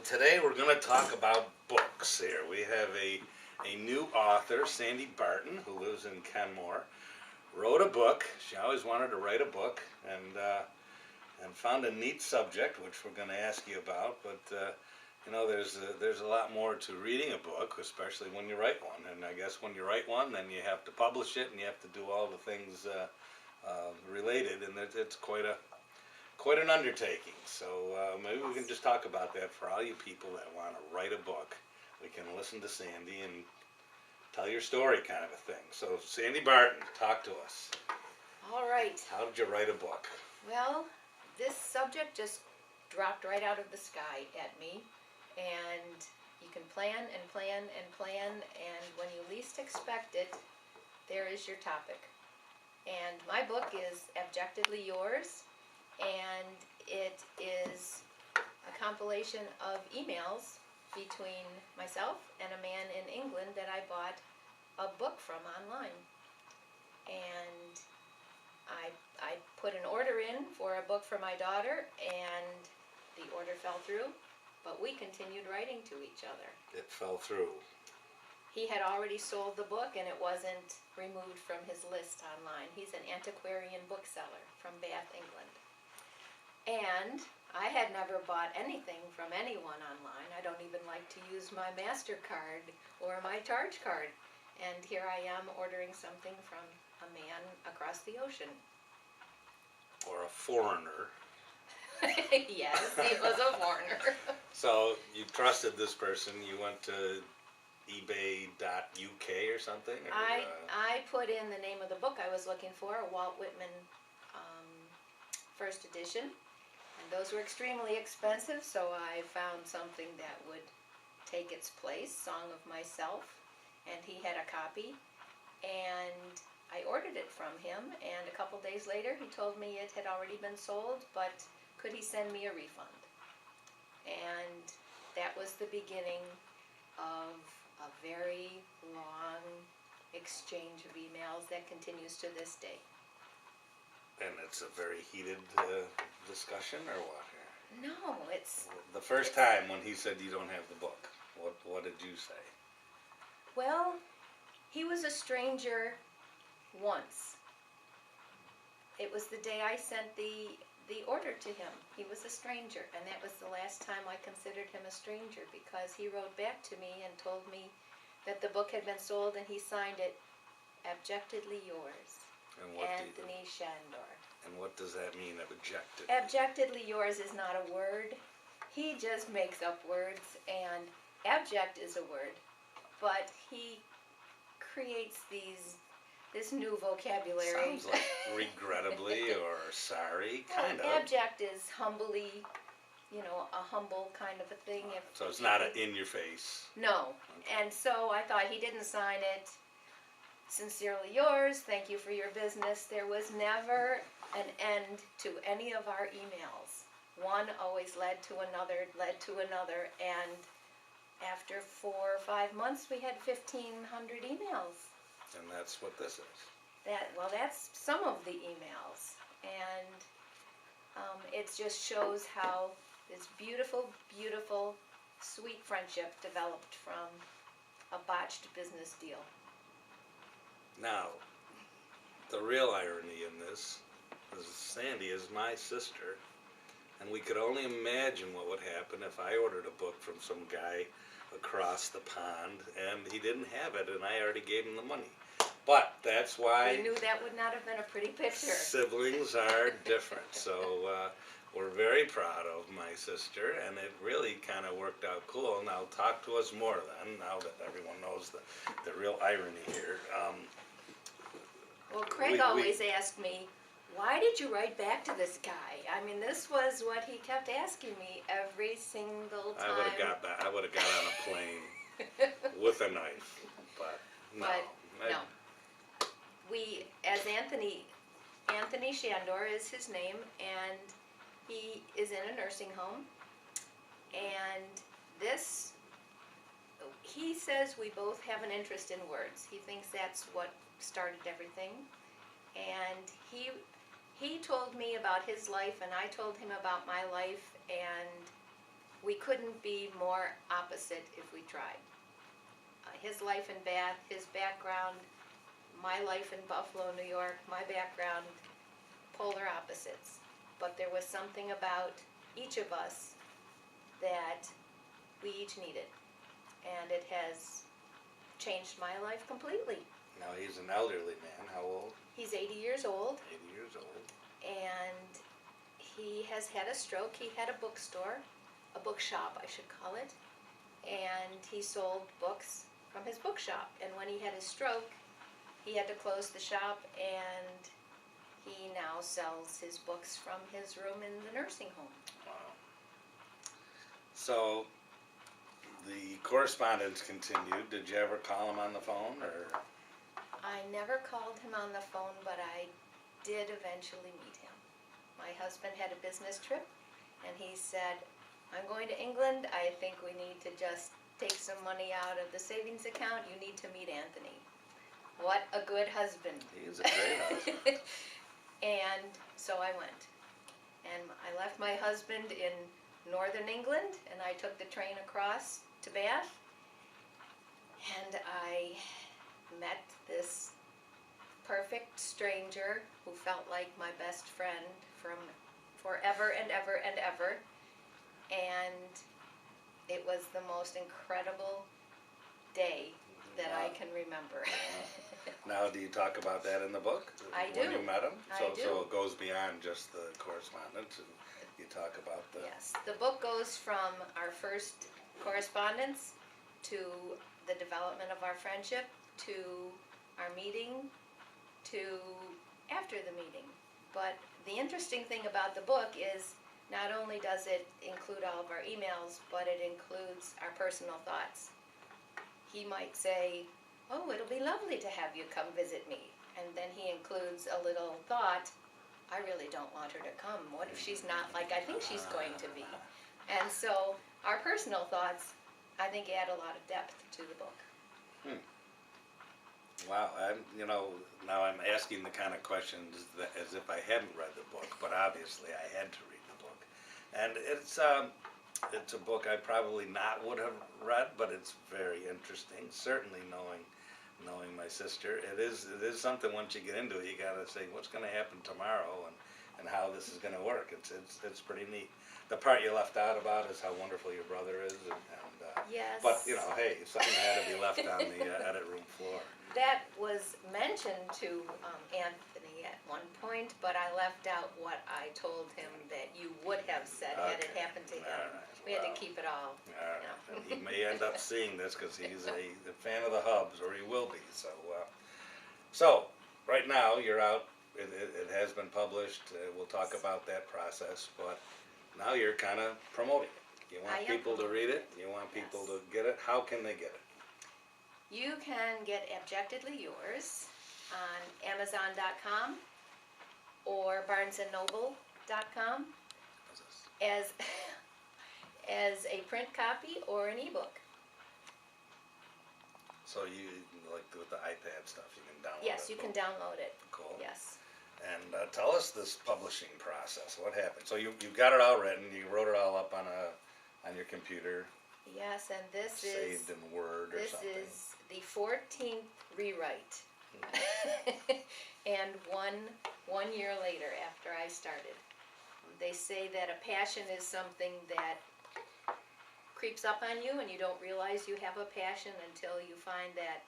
Today we're going to talk about books here. We have a new author, Sandy Barton, who lives in Kenmore, wrote a book. She always wanted to write a book, and found a neat subject, which we're going to ask you about. But there's a lot more to reading a book, especially when you write one. And I guess when you write one, then you have to publish it, and you have to do all the things related, and it's quite an undertaking. So maybe we can just talk about that for all you people that want to write a book. We can listen to Sandy and tell your story, kind of a thing. So Sandy Barton, talk to us. All right. How did you write a book? Well, this subject just dropped right out of the sky at me, and you can plan and plan and plan, and when you least expect it, there is your topic. And my book is Abjectedly Yours, and it is a compilation of emails between myself and a man in England that I bought a book from online. And I put an order in for a book for my daughter, and the order fell through, but we continued writing to each other. It fell through. He had already sold the book, and it wasn't removed from his list online. He's an antiquarian bookseller from Bath, England. And I had never bought anything from anyone online. I don't even like to use my MasterCard or my charge card. And here I am ordering something from a man across the ocean. Or a foreigner. Yes, he was a foreigner. So you trusted this person. You went to ebay.uk or something? Or, I put in the name of the book I was looking for, a Walt Whitman first edition. And those were extremely expensive, so I found something that would take its place, Song of Myself. And he had a copy. And I ordered it from him, and a couple days later he told me it had already been sold, but could he send me a refund? And that was the beginning of a very long exchange of emails that continues to this day. And it's a very heated discussion, or what? No, it's... The first time when he said you don't have the book, what did you say? Well, he was a stranger once. It was the day I sent the order to him. He was a stranger, and that was the last time I considered him a stranger, because he wrote back to me and told me that the book had been sold, and he signed it, Abjectedly Yours, Anthony Shandor. And what does that mean, abjected? Abjectedly Yours is not a word. He just makes up words, and abject is a word, but he creates this new vocabulary. Sounds like regrettably or sorry, kind of. Abject is humbly, a humble kind of a thing. So it's not in your face. No. Okay. And so I thought he didn't sign it. Sincerely yours, thank you for your business. There was never an end to any of our emails. One always led to another, and after 4 or 5 months we had 1,500 emails. And that's what this is. That's some of the emails, and it just shows how this beautiful, beautiful, sweet friendship developed from a botched business deal. Now, the real irony in this is Sandy is my sister, and we could only imagine what would happen if I ordered a book from some guy across the pond and he didn't have it and I already gave him the money. But that's why We knew that would not have been a pretty picture. siblings are different. So we're very proud of my sister, and it really kind of worked out cool. Now talk to us more then, now that everyone knows the real irony here. Well, Craig always asked me, why did you write back to this guy? I mean, this was what he kept asking me every single time. I would have got on a plane with a knife, but no. We, as Anthony Shandor is his name, and he is in a nursing home, and he says we both have an interest in words. He thinks that's what started everything, and he told me about his life, and I told him about my life, and we couldn't be more opposite if we tried. His life in Bath, his background, my life in Buffalo, New York, my background, polar opposites. But there was something about each of us that we each needed. And it has changed my life completely. Now he's an elderly man. How old? He's 80 years old. 80 years old. And he has had a stroke. He had a bookstore, a bookshop I should call it, and he sold books from his bookshop. And when he had his stroke, he had to close the shop, and he now sells his books from his room in the nursing home. Wow. So the correspondence continued. Did you ever call him on the phone, or? I never called him on the phone, but I did eventually meet him. My husband had a business trip, and he said, I'm going to England. I think we need to just take some money out of the savings account. You need to meet Anthony. What a good husband. He's a great husband. And so I went. And I left my husband in northern England, and I took the train across to Bath. And I met this perfect stranger who felt like my best friend from forever and ever and ever. And it was the most incredible day that I can remember. Now, do you talk about that in the book? I When do. you met him? I do. So it goes beyond just the correspondence, and you talk about the... Yes, the book goes from our first correspondence to the development of our friendship, to our meeting, to after the meeting. But the interesting thing about the book is not only does it include all of our emails, but it includes our personal thoughts. He might say, oh, it'll be lovely to have you come visit me. And then he includes a little thought, I really don't want her to come. What if she's not like I think she's going to be? And so our personal thoughts, I think, add a lot of depth to the book. Wow, now I'm asking the kind of questions that, as if I hadn't read the book, but obviously I had to read the book. And it's a book I probably not would have read, but it's very interesting. Certainly knowing my sister, it is something. Once you get into it, you got to say what's going to happen tomorrow and how this is going to work. It's pretty neat. The part you left out about is how wonderful your brother is, Yes. but hey, something had to be left on the edit room floor. That was mentioned to Anthony at one point, but I left out what I told him that you would have said had it happened to him. All right. We had to keep it all. All right. And he may end up seeing this because he's a fan of the Hubs, or he will be. So right now you're out. It has been published. We'll talk about that process, but now you're kind of promoting it. You want people to read it. You want people to get it. How can they get it? You can get Abjectedly Yours on Amazon.com or BarnesandNoble.com as a print copy or an ebook. So you, like with the iPad stuff, you can download it? Yes, you can download it. Cool. Yes. And tell us this publishing process. What happened? So you got it all written. You wrote it all up on your computer. Yes, and this saved in Word or something. This is the 14th rewrite. And one year later after I started. They say that a passion is something that creeps up on you and you don't realize you have a passion until you find that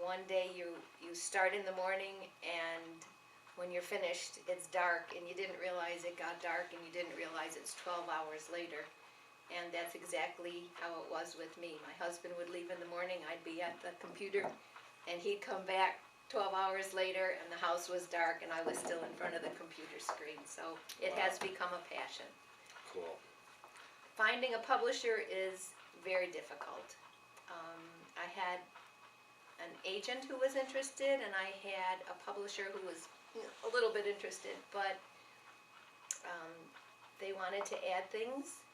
one day you start in the morning and when you're finished it's dark and you didn't realize it got dark and you didn't realize it's 12 hours later. And that's exactly how it was with me. My husband would leave in the morning, I'd be at the computer, and he'd come back 12 hours later and the house was dark and I was still in front of the computer screen. So it has become a passion. Cool. Finding a publisher is very difficult. I had an agent who was interested and I had a publisher who was a little bit interested, but they wanted to add things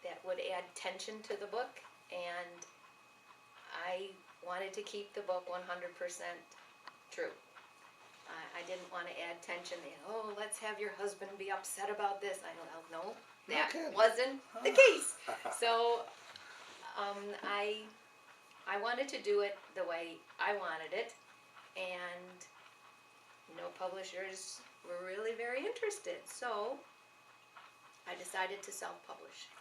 that would add tension to the book, and I wanted to keep the book 100% true. I didn't want to add tension. Oh, let's have your husband be upset about this. I don't know. That wasn't the case. So I wanted to do it the way I wanted it, and no publishers were really very interested. So I decided to self-publish.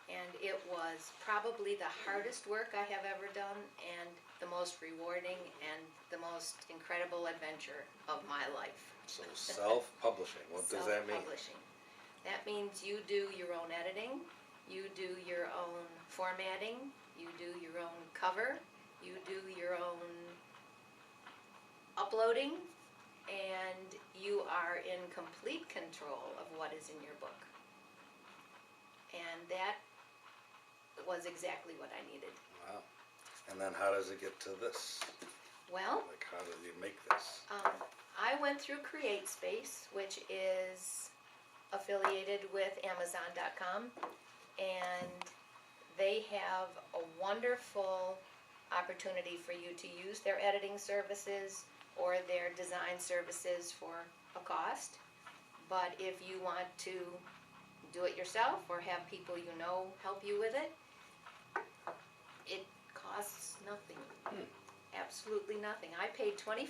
And it was probably the hardest work I have ever done, and the most rewarding and the most incredible adventure of my life. So self-publishing, what does that mean? Self-publishing. That means you do your own editing, you do your own formatting, you do your own cover, you do your own uploading, and you are in complete control of what is in your book. And that was exactly what I needed. Wow. And then how does it get to this? Well, Like, how did you make this? I went through CreateSpace, which is affiliated with Amazon.com, and they have a wonderful opportunity for you to use their editing services or their design services for a cost. But if you want to do it yourself or have people you know help you with it, it costs nothing. Absolutely nothing. I paid $25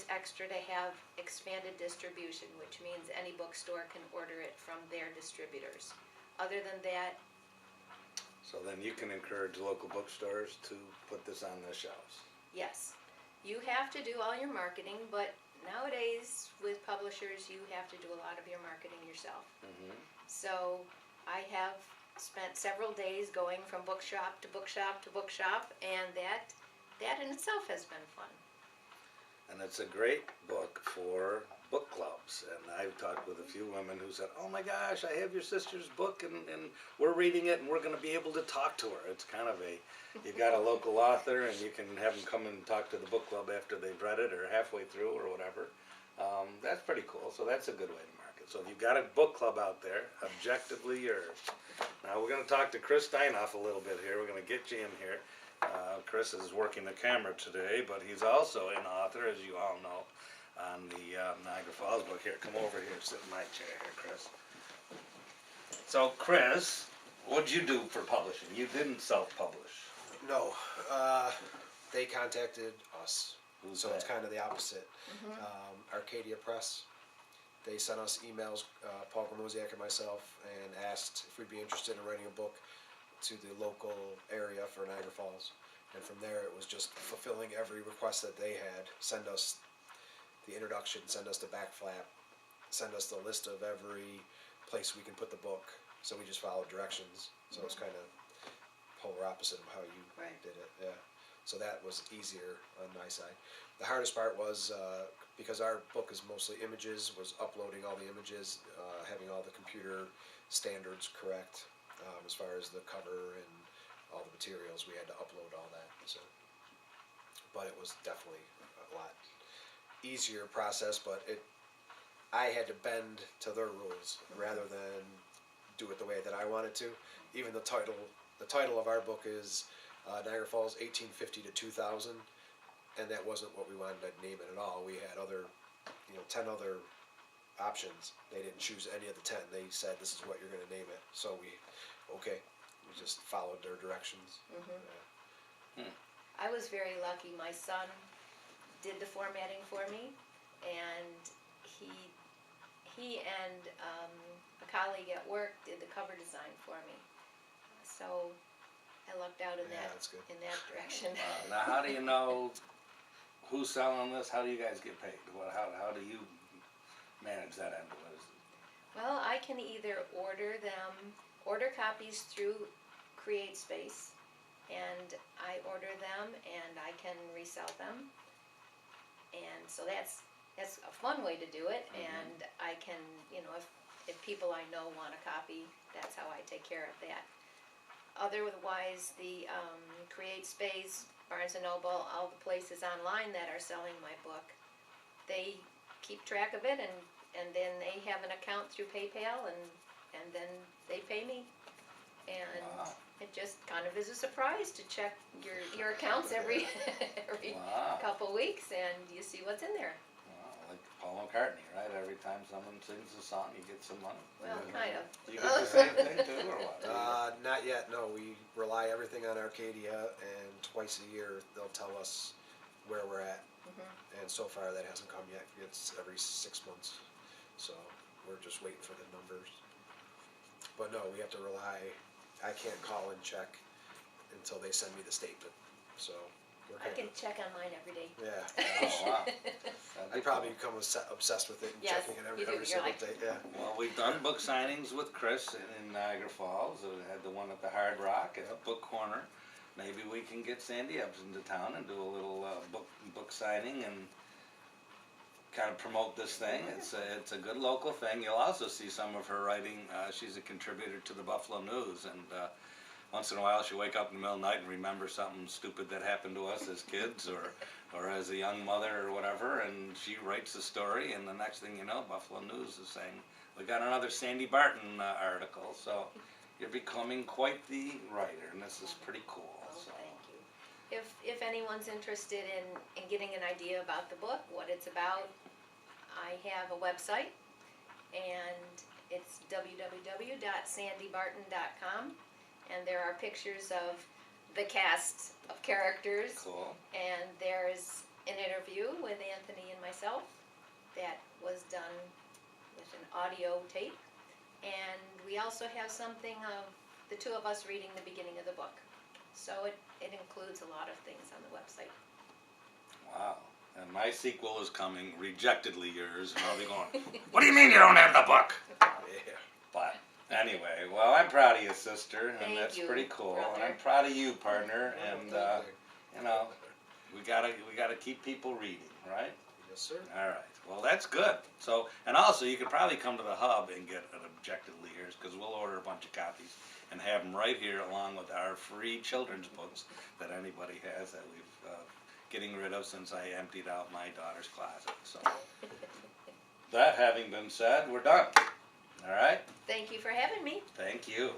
extra to have expanded distribution, which means any bookstore can order it from their distributors. Other than that, So then you can encourage local bookstores to put this on their shelves. yes, you have to do all your marketing, but nowadays with publishers you have to do a lot of your marketing yourself. So I have spent several days going from bookshop to bookshop to bookshop, and that in itself has been fun. And it's a great book for book clubs. And I've talked with a few women who said, oh my gosh, I have your sister's book and we're reading it and we're going to be able to talk to her. It's kind of you got a local author and you can have them come and talk to the book club after they've read it or halfway through or whatever. That's pretty cool. So that's a good way to market. So if you've got a book club out there, Objectively Yours. Now we're going to talk to Chris Steinoff a little bit here. We're going to get you in here. Chris is working the camera today, but he's also an author, as you all know, on the Niagara Falls book. Here, come over here, sit in my chair here, Chris. So, Chris, what'd you do for publishing? You didn't self-publish. No, they contacted us. Who's So it's that? kind of the opposite. Arcadia Press. They sent us emails, Paul Gramosiak and myself, and asked if we'd be interested in writing a book to the local area for Niagara Falls. And from there, it was just fulfilling every request that they had. Send us the introduction, send us the back flap, send us the list of every place we can put the book. So we just followed directions. So it's kind of polar opposite of how you did it. Yeah. So that was easier on my side. The hardest part was, because our book is mostly images, was uploading all the images, having all the computer standards correct. As far as the cover and all the materials, we had to upload all that. So, but it was definitely a lot easier process. But I had to bend to their rules rather than do it the way that I wanted to. Even the title of our book is Niagara Falls 1850 to 2000, and that wasn't what we wanted to name it at all. We had 10 other options. They didn't choose any of the 10. They said, this is what you're going to name it. So we just followed their directions. I was very lucky. My son did the formatting for me, and he and a colleague at work did the cover design for me. So I lucked out in that's good. in that direction. Now, how do you know who's selling this? How do you guys get paid? How do you manage that end of it? Well, I can either order copies through CreateSpace, and I order them and I can resell them. And so that's a fun way to do it. And I can, if people I know want a copy, that's how I take care of that. Otherwise, the CreateSpace, Barnes & Noble, all the places online that are selling my book, they keep track of it, and then they have an account through PayPal, and then they pay me. And it just kind of is a surprise to check your accounts every Wow. couple weeks, and you see what's in there. Wow, like Paul McCartney, right? Every time someone sings a song, you get some money. Well, kind of. You get the same thing too, or what? Not yet, no. We rely everything on Arcadia, and twice a year they'll tell us where we're at. And so far that hasn't come yet. It's every 6 months. So we're just waiting for the numbers. But no, we have to rely, I can't call and check until they send me the statement. So we're I kind can of, check on mine every day. yeah. Oh, wow. I probably become obsessed with it and Yes, checking it you do. every You're single like- day. Yeah. Well, we've done book signings with Chris in Niagara Falls. We had the one at the Hard Rock at the Book Corner. Maybe we can get Sandy up into town and do a little book signing and kind of promote this thing. It's a good local thing. You'll also see some of her writing. She's a contributor to the Buffalo News, and once in a while she'll wake up in the middle of the night and remember something stupid that happened to us as kids or as a young mother or whatever, and she writes a story, and the next thing you know, Buffalo News is saying, we got another Sandy Barton article. So you're becoming quite the writer, and this is pretty cool. Oh, So. thank you. If anyone's interested in getting an idea about the book, what it's about, I have a website, and it's www.sandybarton.com, and there are pictures of the cast of characters, Cool. and there's an interview with Anthony and myself that was done with an audio tape, and we also have something of the two of us reading the beginning of the book. So it includes a lot of things on the website. Wow. And my sequel is coming, Rejectedly Yours, and I'll be going, what do you mean you don't have the book? Yeah. But anyway, well, I'm proud of you, sister, and Thank that's you, pretty cool. And brother. I'm proud of you, partner, and Thank you know, we gotta keep people reading, right? Yes, sir. All right. Well, that's good. So, and also, you could probably come to the hub and get an Abjectedly Yours, because we'll order a bunch of copies and have them right here along with our free children's books that anybody has that we've getting rid of since I emptied out my daughter's closet. So, that having been said, we're done. All right. Thank you for having me. Thank you.